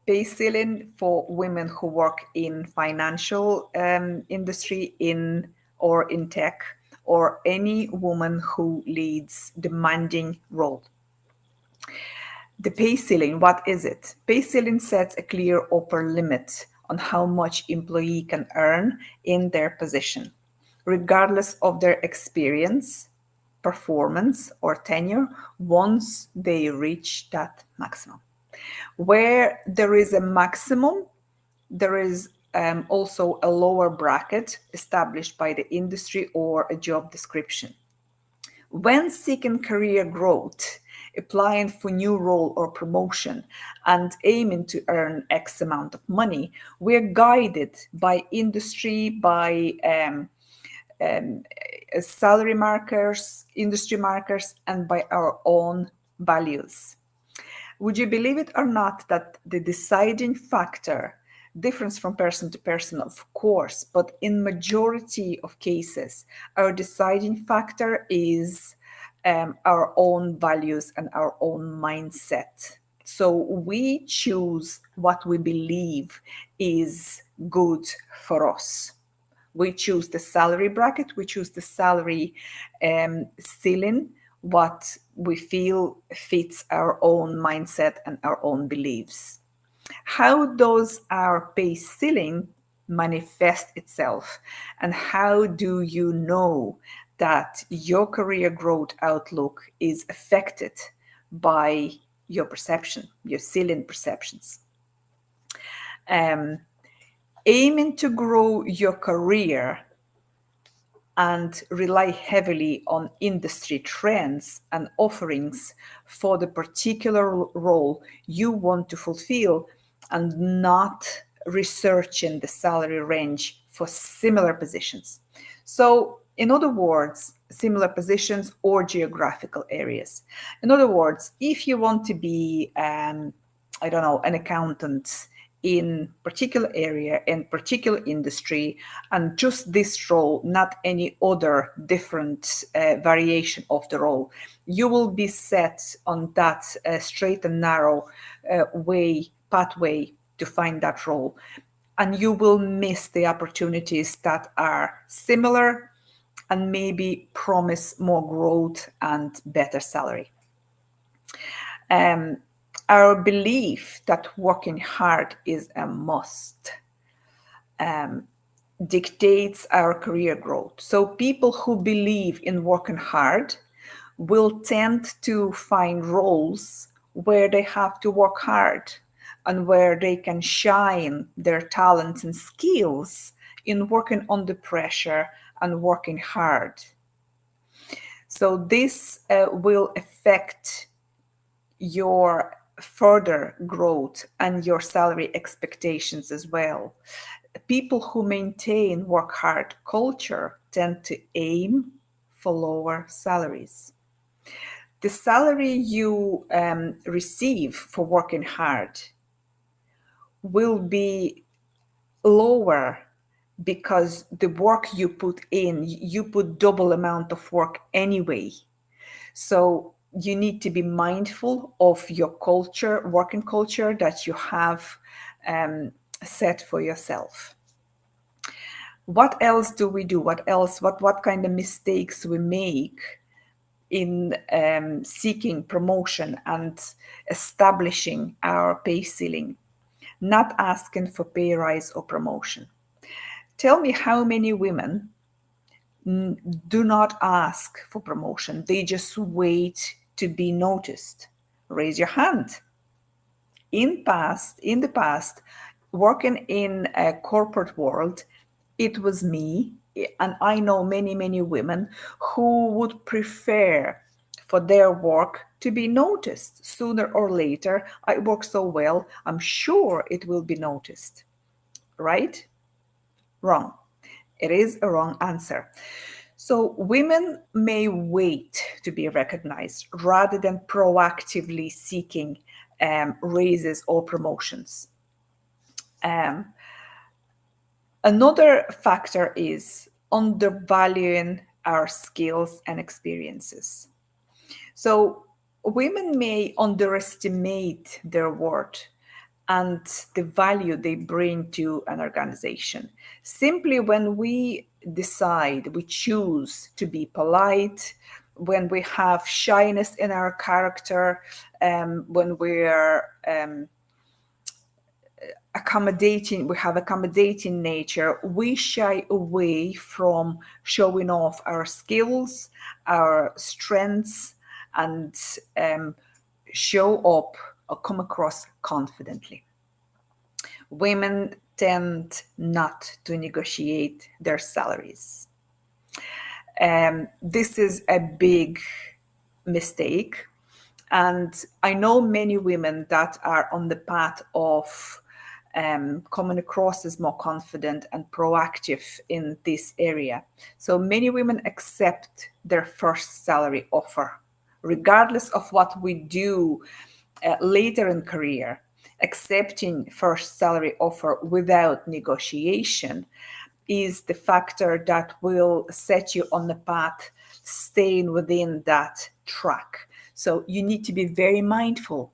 pay ceiling for women who work in financial industry in tech, or any woman who leads demanding role. The pay ceiling, what is it? Pay ceiling sets a clear upper limit on how much employee can earn in their position, regardless of their experience, performance, or tenure, once they reach that maximum. Where there is a maximum, there is also a lower bracket established by the industry or a job description. When seeking career growth, applying for new role or promotion, and aiming to earn X amount of money, we're guided by industry, by salary markers, industry markers, and by our own values. Would you believe it or not that the deciding factor differs from person to person, of course, but in majority of cases, our deciding factor is our own values and our own mindset. So we choose what we believe is good for us. We choose the salary bracket, we choose the salary ceiling, what we feel fits our own mindset and our own beliefs. How does our pay ceiling manifest itself? And how do you know that your career growth outlook is affected by your perception, your ceiling perceptions? Aiming to grow your career and rely heavily on industry trends and offerings for the particular role you want to fulfill, and not researching the salary range for similar positions. So, in other words, similar positions or geographical areas. In other words, if you want to be, I don't know, an accountant in particular area in particular industry, and just this role, not any other different variation of the role, you will be set on that straight and narrow pathway to find that role, and you will miss the opportunities that are similar and maybe promise more growth and better salary. Our belief that working hard is a must dictates our career growth. So people who believe in working hard will tend to find roles where they have to work hard and where they can shine their talents and skills in working under pressure and working hard. So this will affect your further growth and your salary expectations as well. People who maintain work hard culture tend to aim for lower salaries. The salary you receive for working hard will be lower because the work you put in, you put double amount of work anyway. So you need to be mindful of your culture, working culture that you have set for yourself. What else do we do? What kind of mistakes we make in seeking promotion and establishing our pay ceiling, not asking for pay rise or promotion? Tell me how many women do not ask for promotion. They just wait to be noticed. Raise your hand. In the past, working in a corporate world, it was me, and I know many women who would prefer for their work to be noticed. Sooner or later, I work so well, I'm sure it will be noticed. Right? Wrong. It is a wrong answer. So women may wait to be recognized rather than proactively seeking raises or promotions. Another factor is undervaluing our skills and experiences. So women may underestimate their worth and the value they bring to an organization. Simply when we decide, we choose to be polite, when we have shyness in our character, when we're accommodating, we have accommodating nature, we shy away from showing off our skills, our strengths, and show up or come across confidently. Women tend not to negotiate their salaries. This is a big mistake. And I know many women that are on the path of coming across as more confident and proactive in this area. So many women accept their first salary offer, regardless of what we do later in career. Accepting first salary offer without negotiation is the factor that will set you on the path, staying within that track. So you need to be very mindful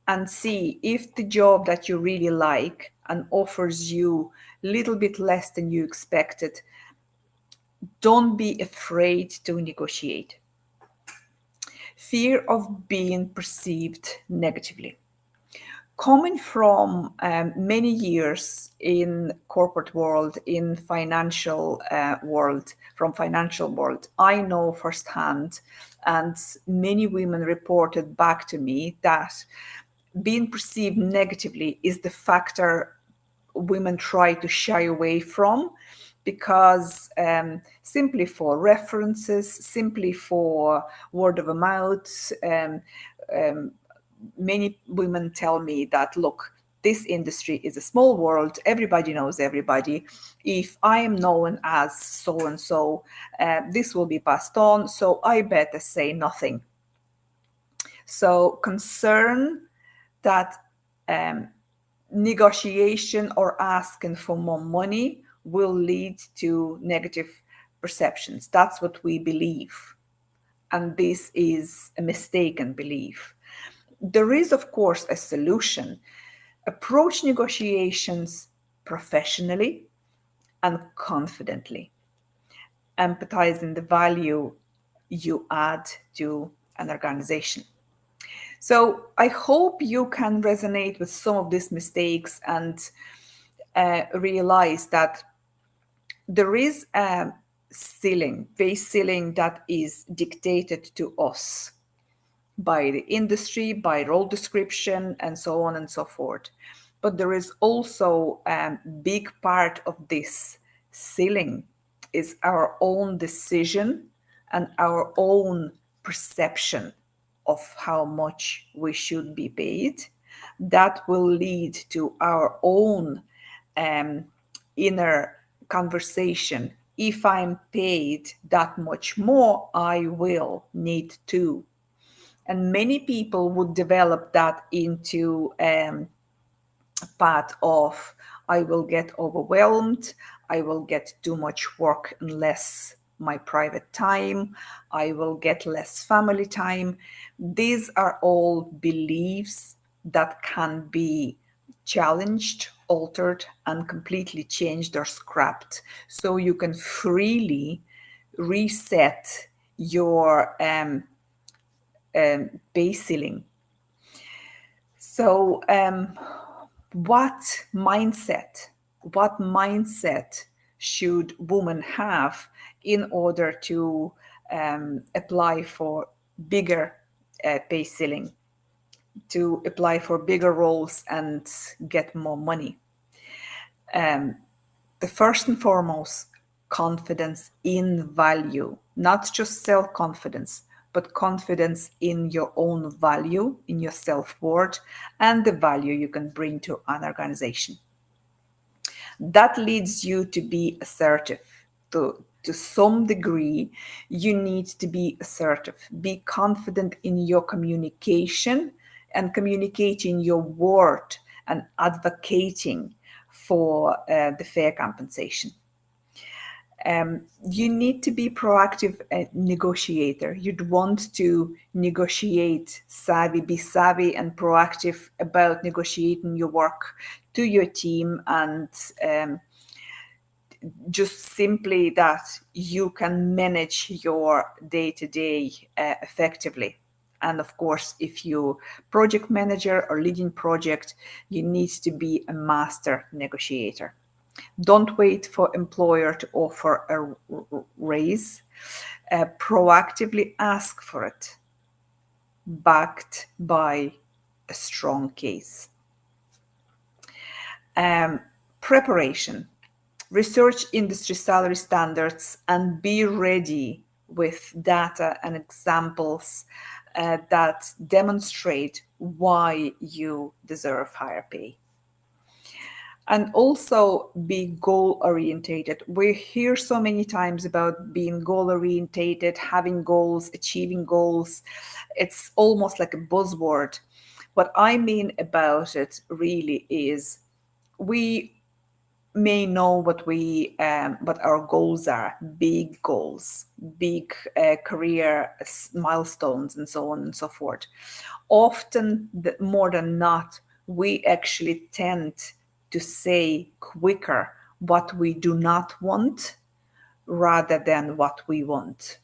and see if the job that you really like and offers you a little bit less than you expected, don't be afraid to negotiate. Fear of being perceived negatively. Coming from many years in corporate world, in financial world, from financial world, I know firsthand, and many women reported back to me that being perceived negatively is the factor women try to shy away from, because simply for references, simply for word of mouth, many women tell me that, look, this industry is a small world. Everybody knows everybody. If I am known as so and so, this will be passed on. So I better say nothing. So concern that negotiation or asking for more money will lead to negative perceptions. That's what we believe. And this is a mistaken belief. There is, of course, a solution. Approach negotiations professionally and confidently, empathizing the value you add to an organization. So I hope you can resonate with some of these mistakes and realize that there is a ceiling, base ceiling that is dictated to us by the industry, by role description, and so on and so forth. But there is also a big part of this ceiling is our own decision and our own perception of how much we should be paid. That will lead to our own inner conversation. If I'm paid that much more, I will need to. And many people would develop that into a path of, I will get overwhelmed, I will get too much work and less my private time, I will get less family time. These are all beliefs that can be challenged, altered, and completely changed or scrapped. So you can freely reset your base ceiling. So what mindset should women have in order to apply for bigger pay ceiling, to apply for bigger roles and get more money? The first and foremost, confidence in value, not just self-confidence, but confidence in your own value, in your self-worth, and the value you can bring to an organization. That leads you to be assertive. To some degree, you need to be assertive. Be confident in your communication and communicating your word and advocating for the fair compensation. You need to be proactive negotiator. You'd want to negotiate savvy, be savvy and proactive about negotiating your work to your team, and just simply that you can manage your day-to-day effectively. And of course, if you project manager or leading project, you need to be a master negotiator. Don't wait for employer to offer a raise. Proactively ask for it, backed by a strong case. Preparation. Research industry salary standards and be ready with data and examples that demonstrate why you deserve higher pay. And also be goal orientated. We hear so many times about being goal orientated, having goals, achieving goals. It's almost like a buzzword. What I mean about it really is we may know what our goals are, big goals, big career milestones, and so on and so forth. Often, more than not, we actually tend to say quicker what we do not want rather than what we want.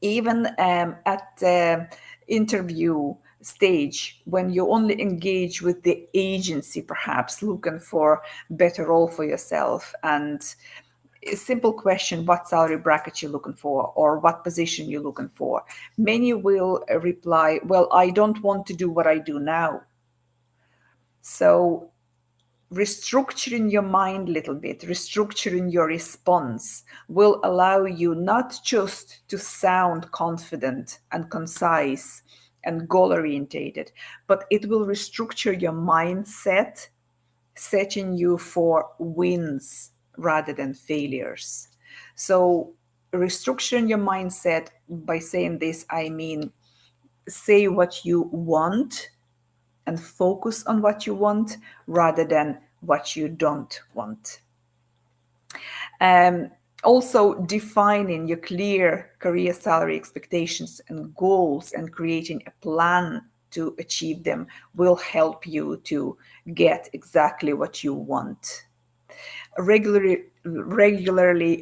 Even at the interview stage, when you only engage with the agency, perhaps looking for better role for yourself, and a simple question, what salary bracket you're looking for or what position you're looking for, many will reply, well, I don't want to do what I do now. So restructuring your mind a little bit, restructuring your response will allow you not just to sound confident and concise and goal orientated, but it will restructure your mindset, setting you for wins rather than failures. So restructuring your mindset, by saying this, I mean, say what you want and focus on what you want rather than what you don't want. Also, defining your clear career salary expectations and goals and creating a plan to achieve them will help you to get exactly what you want. Regularly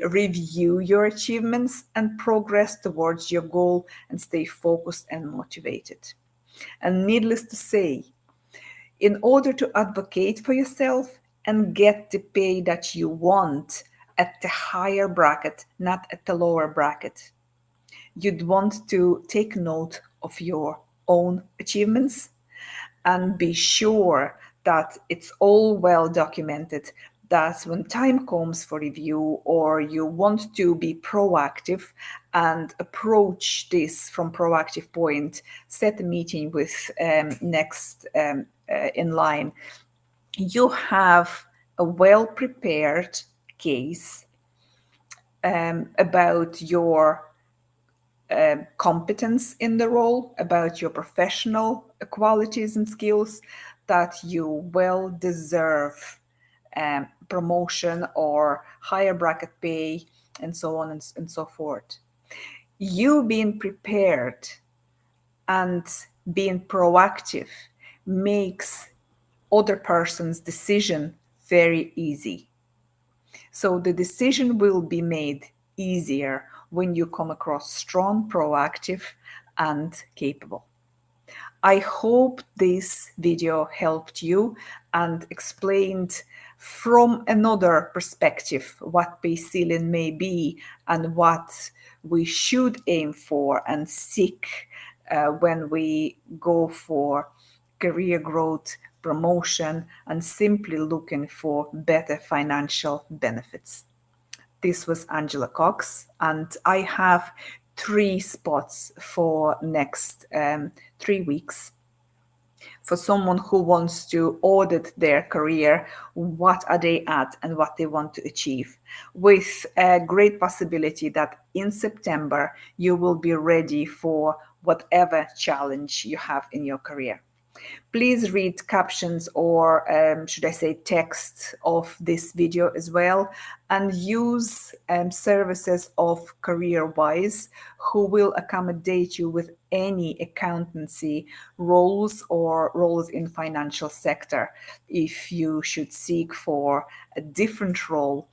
review your achievements and progress towards your goal and stay focused and motivated. And needless to say, in order to advocate for yourself and get the pay that you want at the higher bracket, not at the lower bracket, you'd want to take note of your own achievements and be sure that it's all well documented, that when time comes for review or you want to be proactive and approach this from proactive point, set a meeting with next in line, you have a well-prepared case about your competence in the role, about your professional qualities and skills, that you well deserve promotion or higher bracket pay, and so on and so forth. You being prepared and being proactive makes other person's decision very easy. So the decision will be made easier when you come across strong, proactive, and capable. I hope this video helped you and explained from another perspective what pay ceiling may be and what we should aim for and seek when we go for career growth, promotion, and simply looking for better financial benefits. This was Angela Cox, and I have 3 spots for next 3 weeks. For someone who wants to audit their career, what are they at and what they want to achieve, with a great possibility that in September you will be ready for whatever challenge you have in your career. Please read captions or should I say text of this video as well, and use services of CareerWise, who will accommodate you with any accountancy roles or roles in financial sector. If you should seek for a different role